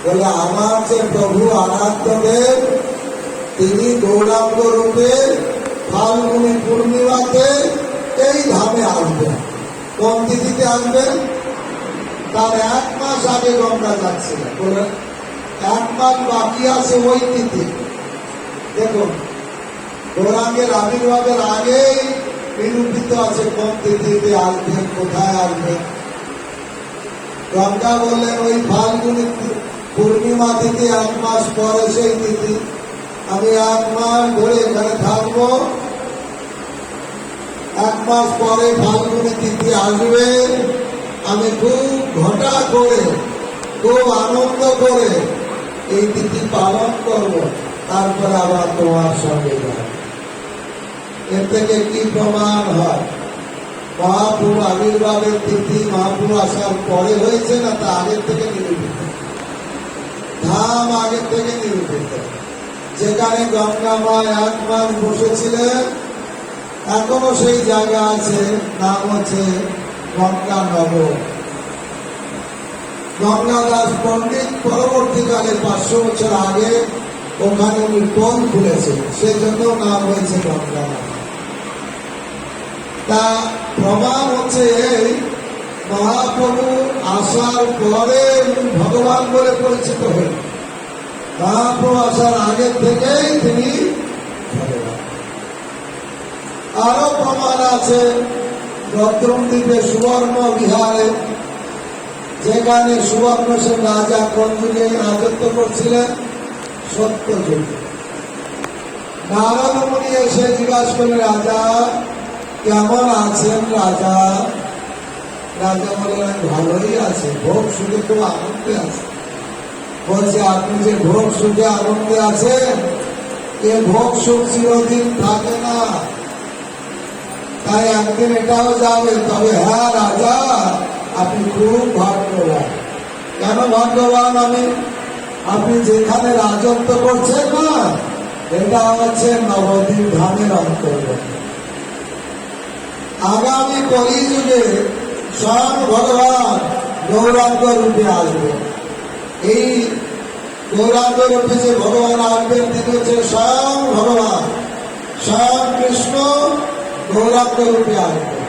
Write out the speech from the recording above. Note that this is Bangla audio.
বলে আমার যে প্রভু আরাধ্যদেব তিনি গৌরাঙ্গ রূপে ফাল্গুনী পূর্ণিমাতে এই ধামে আসবেন। কোন তিথিতে আসবেন? তার 1 মাস আগে গঙ্গা যাচ্ছিল, বলে 1 মাস বাকি আছে ওই তিথি। দেখুন, গৌরাঙ্গের আবির্ভাবের আগেই নিরূপিত আছে কোন তিথিতে আসবেন, কোথায় আসবেন। গঙ্গা বললেন ওই ফাল্গুনী পূর্ণিমা তিথি 1 মাস পরে সেই তিথি। আমি 1 মাস ধরে এখানে থাকবো, 1 মাস পরে ফাল্গুনী তিথি আসবে। আমি খুব ঘটা করে, খুব আনন্দ করে এই তিথি পালন করব, তারপরে আবার তোমার সঙ্গে যাব। এর থেকে কি প্রমাণ হয়? মহাপ্রভু আবির্ভাবের তিথি মহাপ্রভু আসার পরে হয়েছে না তা আগের থেকে নিরূপিত। ধাম আগের থেকে নিরূপিত। যেখানে গঙ্গা মা 1 মাস বসেছিলেন, এখনো সেই জায়গা আছে, নাম হচ্ছে গঙ্গা নগর। গঙ্গাদাস পণ্ডিত পরবর্তীকালে 500 বছর আগে ওখানে উনি টোল খুলেছেন, সেজন্য নাম হয়েছে গঙ্গা নগর। তা প্রমাণ হচ্ছে এই, মহাপ্রভু আসার পরে ভগবান বলে পরিচিত হলেন। মহাপ্রভু আসার আগের থেকেই তিনি ভগবান। আরো প্রমাণ আছে রত্নদ্বীপে সুবর্ণ বিহারে, যেখানে সুবর্ণ সেন রাজা কোন যুগে রাজত্ব করছিলেন? সত্যযুগে। নারদ মুনি এসে জিজ্ঞাসা করলেন, রাজা কেমন আছেন? রাজা বললেন, ভালোই আছে, ভোগ সুখে খুব আনন্দে আছে। বলছে, আপনি যে ভোগ সুখে আনন্দে আছেন, এ ভোগ সুখ চিরদিন থাকে না, তাই একদিন এটাও যাবে। তবে হ্যাঁ রাজা, আপনি খুব ভাগ্যবান। কেন ভাগ্যবান আমি? আপনি যেখানে রাজত্ব করছেন না, এটা হচ্ছে নবদ্বীপ ধামের অন্তর্গত। আগামী কলিযুগে স্বয়ং ভগবান গৌরাঙ্গ রূপে আসবেন। এই গৌরাঙ্গ রূপে যে ভগবান আসবেন তিনি হচ্ছে স্বয়ং ভগবান, স্বয়ং কৃষ্ণ গৌরাঙ্গ রূপে আসবেন।